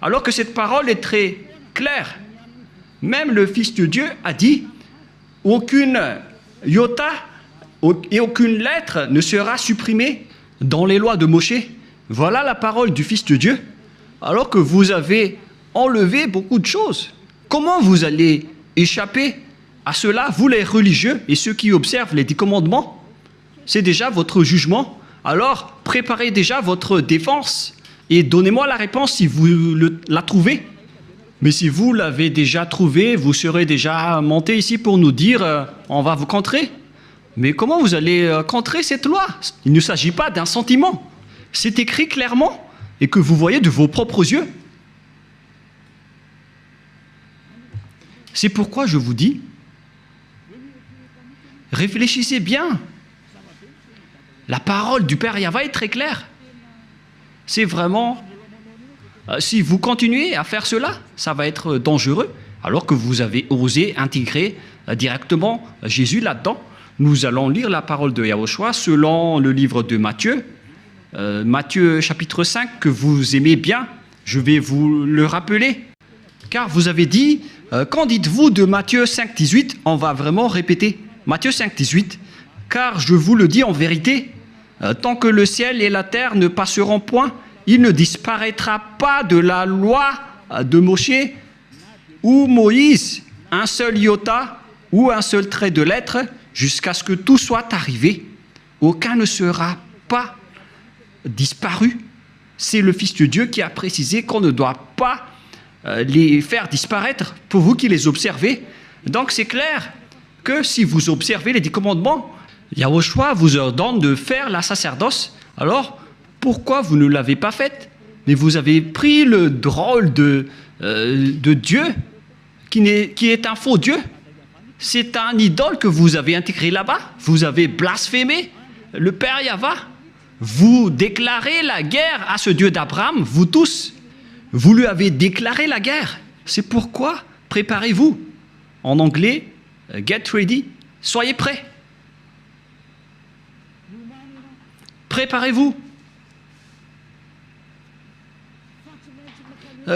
alors que cette parole est très claire. Même le Fils de Dieu a dit « Aucune iota et aucune lettre ne sera supprimée dans les lois de Moshe. » Voilà la parole du Fils de Dieu, alors que vous avez enlevé beaucoup de choses. Comment vous allez échapper à cela, vous les religieux et ceux qui observent les 10 commandements? C'est déjà votre jugement. Alors, préparez déjà votre défense et donnez-moi la réponse si vous la trouvez. Mais si vous l'avez déjà trouvé, vous serez déjà monté ici pour nous dire on va vous contrer. Mais comment vous allez contrer cette loi? Il ne s'agit pas d'un sentiment. C'est écrit clairement et que vous voyez de vos propres yeux. C'est pourquoi je vous dis, réfléchissez bien. La parole du Père Yahva est très claire. C'est vraiment... si vous continuez à faire cela, ça va être dangereux, alors que vous avez osé intégrer directement Jésus là-dedans. Nous allons lire la parole de Yahushua selon le livre de Matthieu. Matthieu chapitre 5, que vous aimez bien. Je vais vous le rappeler. Car vous avez dit, qu'en dites-vous de Matthieu 5, 18? On va vraiment répéter. Matthieu 5, 18. Car je vous le dis en vérité, tant que le ciel et la terre ne passeront point, il ne disparaîtra pas de la loi de Moshe ou Moïse un seul iota ou un seul trait de lettre jusqu'à ce que tout soit arrivé. Aucun ne sera pas disparu. C'est le Fils de Dieu qui a précisé qu'on ne doit pas les faire disparaître pour vous qui les observez. Donc c'est clair que si vous observez les 10 commandements, Yahushua vous ordonne de faire la sacerdoce. Alors, pourquoi vous ne l'avez pas faite? Mais vous avez pris le drôle de Dieu qui est un faux Dieu. C'est un idole que vous avez intégré là-bas. Vous avez blasphémé le Père Yahva. Vous déclarez la guerre à ce Dieu d'Abraham, vous tous. Vous lui avez déclaré la guerre. C'est pourquoi préparez-vous. En anglais, get ready. Soyez prêts. Préparez-vous.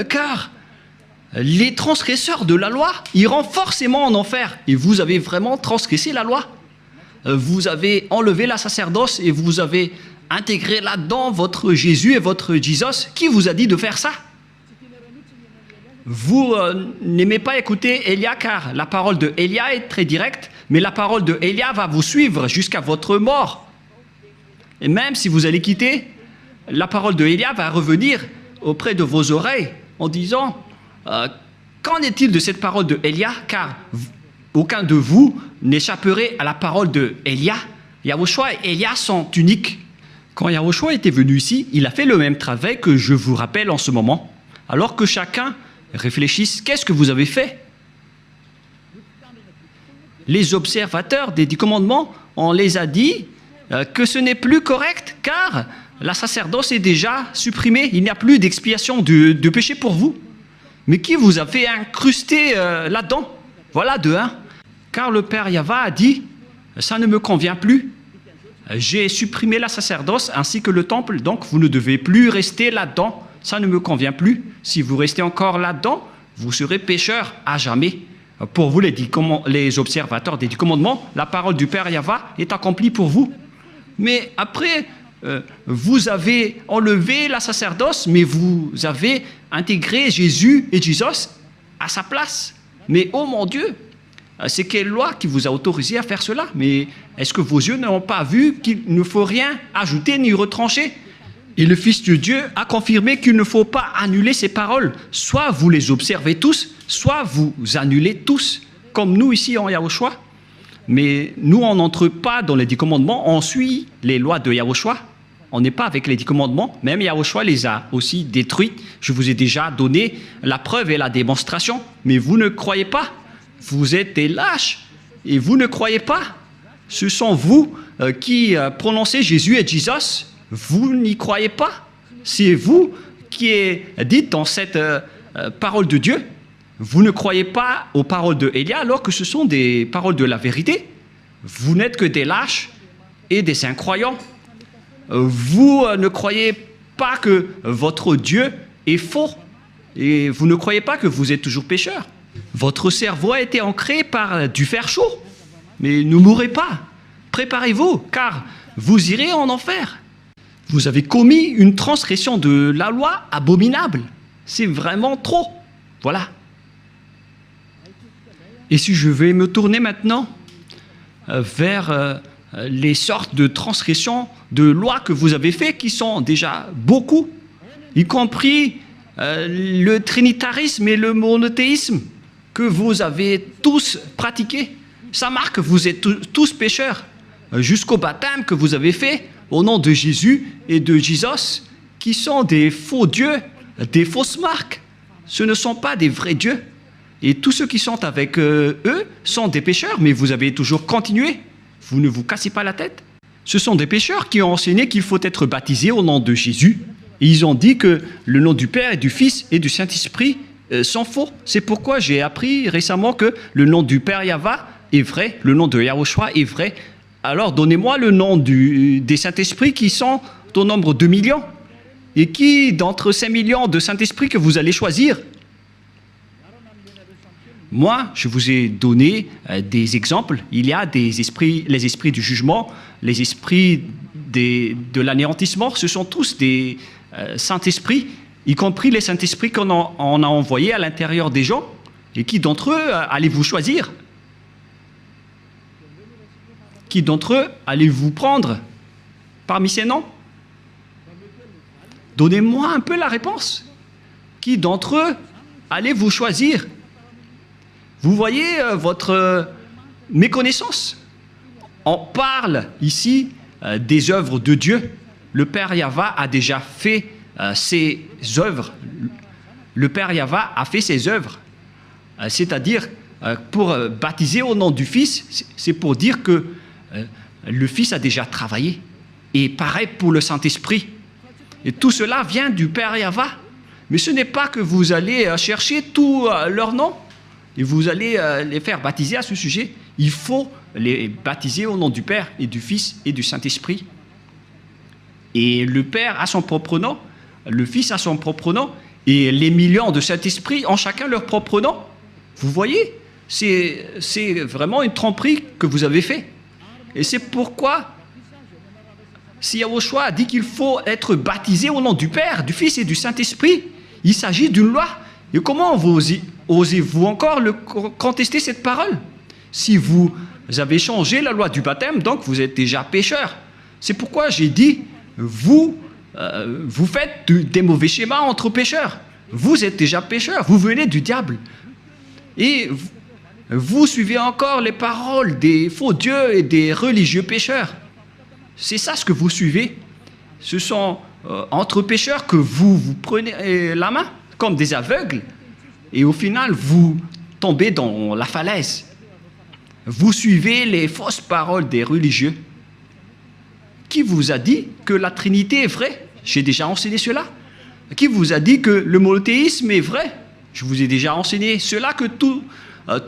Car les transgresseurs de la loi iront forcément en enfer. Et vous avez vraiment transgressé la loi. Vous avez enlevé la sacerdoce et vous avez intégré là-dedans votre Jésus et votre Jesus. Qui vous a dit de faire ça? Vous n'aimez pas écouter Élia car la parole de Élia est très directe, mais la parole de Élia va vous suivre jusqu'à votre mort. Et même si vous allez quitter la parole de Élia va revenir auprès de vos oreilles en disant qu'en est-il de cette parole de Élia, car aucun de vous n'échapperait à la parole de Élia. Yahushua et Élia sont uniques. Quand Yahushua était venu ici, il a fait le même travail que je vous rappelle en ce moment. Alors que chacun réfléchisse, qu'est-ce que vous avez fait? Les observateurs des 10 commandements, on les a dit que ce n'est plus correct car la sacerdoce est déjà supprimée. Il n'y a plus d'expiation de péché pour vous. Mais qui vous a fait incruster là-dedans? Voilà de un. Car le Père Yahva a dit, ça ne me convient plus. J'ai supprimé la sacerdoce ainsi que le temple, donc vous ne devez plus rester là-dedans. Ça ne me convient plus. Si vous restez encore là-dedans, vous serez pécheur à jamais. Pour vous, les observateurs des 10 commandements, la parole du Père Yahva est accomplie pour vous. Mais après, vous avez enlevé la sacerdoce, mais vous avez intégré Jésus et Jesus à sa place. Mais oh mon Dieu, c'est quelle loi qui vous a autorisé à faire cela? Mais est-ce que vos yeux n'ont pas vu qu'il ne faut rien ajouter ni retrancher? Et le Fils de Dieu a confirmé qu'il ne faut pas annuler ces paroles. Soit vous les observez tous, soit vous annulez tous, comme nous ici en Yahushua. Mais nous, on n'entre pas dans les 10 commandements, on suit les lois de Yahushua. On n'est pas avec les 10 commandements, même Yahushua les a aussi détruits. Je vous ai déjà donné la preuve et la démonstration, mais vous ne croyez pas. Vous êtes des lâches et vous ne croyez pas. Ce sont vous qui prononcez Jésus et Jesus. Vous n'y croyez pas. C'est vous qui êtes dit dans cette parole de Dieu. Vous ne croyez pas aux paroles de Élia alors que ce sont des paroles de la vérité. Vous n'êtes que des lâches et des incroyants. Vous ne croyez pas que votre Dieu est faux et vous ne croyez pas que vous êtes toujours pécheur. Votre cerveau a été ancré par du fer chaud. Mais ne mourrez pas. Préparez-vous car vous irez en enfer. Vous avez commis une transgression de la loi abominable. C'est vraiment trop. Voilà. Et si je vais me tourner maintenant vers les sortes de transgressions de lois que vous avez fait, qui sont déjà beaucoup, y compris le trinitarisme et le monothéisme que vous avez tous pratiqués. Ça marque que vous êtes tous pécheurs, jusqu'au baptême que vous avez fait au nom de Jésus et de Jesus, qui sont des faux dieux, des fausses marques. Ce ne sont pas des vrais dieux. Et tous ceux qui sont avec eux sont des pécheurs, mais vous avez toujours continué. Vous ne vous cassez pas la tête. Ce sont des pécheurs qui ont enseigné qu'il faut être baptisé au nom de Jésus. Et ils ont dit que le nom du Père et du Fils et du Saint-Esprit sont faux. C'est pourquoi j'ai appris récemment que le nom du Père Yahva est vrai, le nom de Yahushua est vrai. Alors donnez-moi le nom des Saint-Esprits qui sont au nombre de millions. Et qui, d'entre ces millions de Saint-Esprits que vous allez choisir? Moi, je vous ai donné des exemples. Il y a des esprits, les esprits du jugement, les esprits de l'anéantissement. Ce sont tous des Saint-Esprits, y compris les Saint-Esprits qu'on a envoyés à l'intérieur des gens. Et qui d'entre eux allez-vous choisir? Qui d'entre eux allez-vous prendre parmi ces noms? Donnez-moi un peu la réponse. Qui d'entre eux allez-vous choisir? Vous voyez votre méconnaissance. On parle ici des œuvres de Dieu. Le Père Yahva a déjà fait ses œuvres. Le Père Yahva a fait ses œuvres. C'est-à-dire, pour baptiser au nom du Fils, c'est pour dire que le Fils a déjà travaillé. Et pareil pour le Saint-Esprit. Et tout cela vient du Père Yahva. Mais ce n'est pas que vous allez chercher tous leurs noms et vous allez les faire baptiser à ce sujet. Il faut les baptiser au nom du Père et du Fils et du Saint-Esprit. Et le Père a son propre nom, le Fils a son propre nom, et les millions de Saint-Esprit ont chacun leur propre nom. Vous voyez, c'est vraiment une tromperie que vous avez fait. Et c'est pourquoi, si Yahushua a dit qu'il faut être baptisé au nom du Père, du Fils et du Saint-Esprit, il s'agit d'une loi. Et comment osez-vous encore contester cette parole? Si vous avez changé la loi du baptême, donc vous êtes déjà pécheur. C'est pourquoi j'ai dit, vous vous faites des mauvais schémas entre pécheurs. Vous êtes déjà pécheurs, vous venez du diable. Et vous suivez encore les paroles des faux dieux et des religieux pécheurs. C'est ça ce que vous suivez. Ce sont entre pécheurs que vous prenez la main, comme des aveugles, et au final, vous tombez dans la falaise. Vous suivez les fausses paroles des religieux. Qui vous a dit que la Trinité est vraie? J'ai déjà enseigné cela. Qui vous a dit que le monothéisme est vrai? Je vous ai déjà enseigné cela, que tout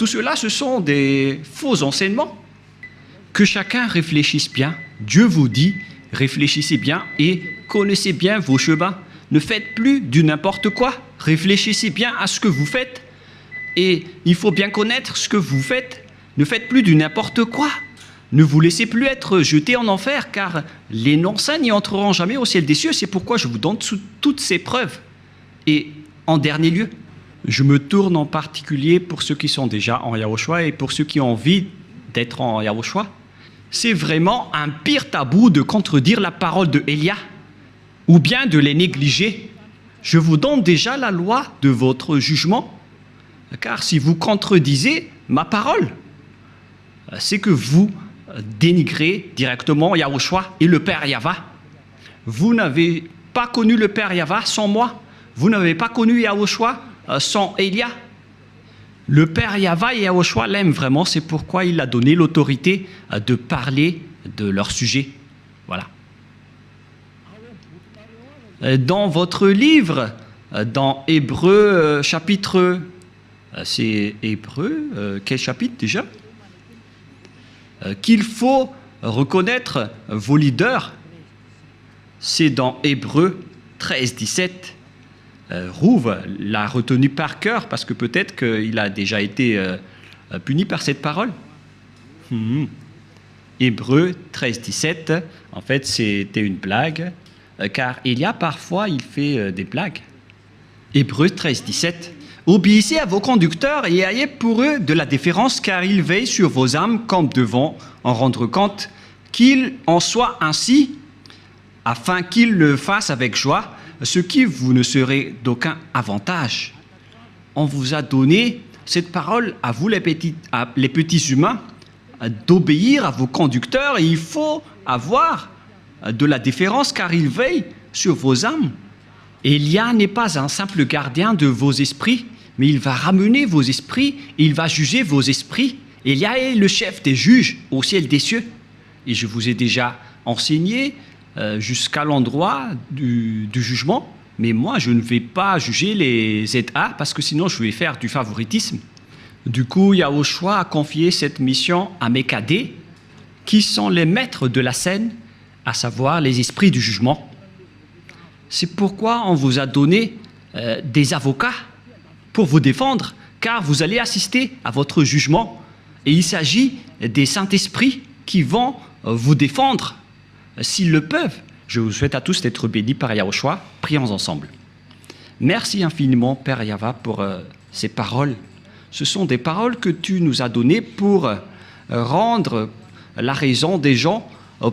cela, ce sont des faux enseignements. Que chacun réfléchisse bien. Dieu vous dit, réfléchissez bien et connaissez bien vos chemins. Ne faites plus du n'importe quoi. Réfléchissez bien à ce que vous faites. Et il faut bien connaître ce que vous faites. Ne faites plus du n'importe quoi. Ne vous laissez plus être jeté en enfer, car les non-saints n'y entreront jamais au ciel des cieux. C'est pourquoi je vous donne toutes ces preuves. Et en dernier lieu, je me tourne en particulier pour ceux qui sont déjà en Yahushua et pour ceux qui ont envie d'être en Yahushua. C'est vraiment un pire tabou de contredire la parole de Élia ou bien de les négliger. Je vous donne déjà la loi de votre jugement, car si vous contredisez ma parole, c'est que vous dénigrez directement Yahushua et le Père Yahva. Vous n'avez pas connu le Père Yahva sans moi. Vous n'avez pas connu Yahushua sans Élia. Le Père Yahva et Yahushua l'aiment vraiment, c'est pourquoi il a donné l'autorité de parler de leur sujet. Voilà. Dans votre livre, dans Hébreux chapitre... c'est Hébreux, quel chapitre déjà? Qu'il faut reconnaître vos leaders, c'est dans Hébreux 13, 17. Rouve l'a retenu par cœur parce que peut-être qu'il a déjà été puni par cette parole. Hébreux 13, 17, en fait c'était une blague, car il y a parfois, il fait des blagues. Hébreux 13, 17. Obéissez à vos conducteurs et ayez pour eux de la déférence, car ils veillent sur vos âmes comme devant en rendre compte, qu'il en soit ainsi, afin qu'ils le fassent avec joie, ce qui vous ne serait d'aucun avantage. On vous a donné cette parole à vous les petits humains, d'obéir à vos conducteurs, et il faut avoir de la déférence, car ils veillent sur vos âmes. Élia n'est pas un simple gardien de vos esprits, mais il va ramener vos esprits, il va juger vos esprits. Élia est le chef des juges au ciel des cieux. Et je vous ai déjà enseigné jusqu'à l'endroit du jugement, mais moi je ne vais pas juger les ZA parce que sinon je vais faire du favoritisme. Du coup, Yahushua a confié cette mission à mes cadets, qui sont les maîtres de la scène, à savoir les esprits du jugement. C'est pourquoi on vous a donné des avocats pour vous défendre, car vous allez assister à votre jugement. Et il s'agit des Saint-Esprits qui vont vous défendre s'ils le peuvent. Je vous souhaite à tous d'être bénis par Yahushua. Prions ensemble. Merci infiniment, Père Yahva, pour ces paroles. Ce sont des paroles que tu nous as données pour rendre la raison des gens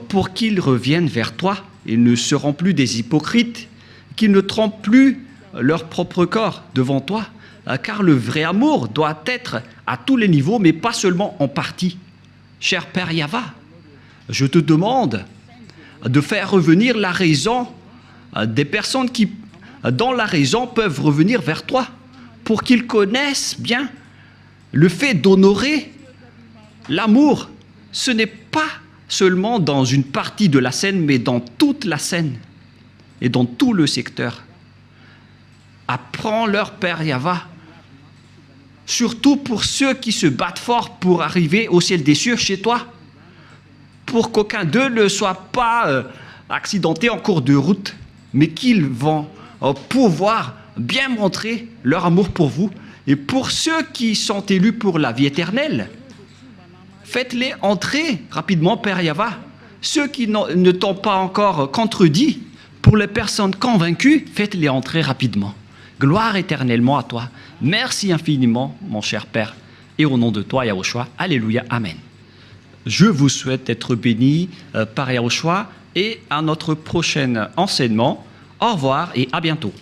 pour qu'ils reviennent vers toi. Ils ne seront plus des hypocrites, qu'ils ne trompent plus leur propre corps devant toi, car le vrai amour doit être à tous les niveaux, mais pas seulement en partie. Cher Père Yahva, je te demande de faire revenir la raison des personnes qui, dans la raison, peuvent revenir vers toi, pour qu'ils connaissent bien le fait d'honorer l'amour. Ce n'est pas seulement dans une partie de la scène, mais dans toute la scène et dans tout le secteur. Apprends-leur, Père Yahva, surtout pour ceux qui se battent fort pour arriver au ciel des cieux chez toi, pour qu'aucun d'eux ne soit pas accidenté en cours de route, mais qu'ils vont pouvoir bien montrer leur amour pour vous. Et pour ceux qui sont élus pour la vie éternelle, faites-les entrer rapidement, Père Yahva. Ceux qui ne t'ont pas encore contredit, pour les personnes convaincues, faites-les entrer rapidement. Gloire éternellement à toi. Merci infiniment, mon cher Père. Et au nom de toi, Yahushua, alléluia, amen. Je vous souhaite être bénis par Yahushua et à notre prochain enseignement. Au revoir et à bientôt.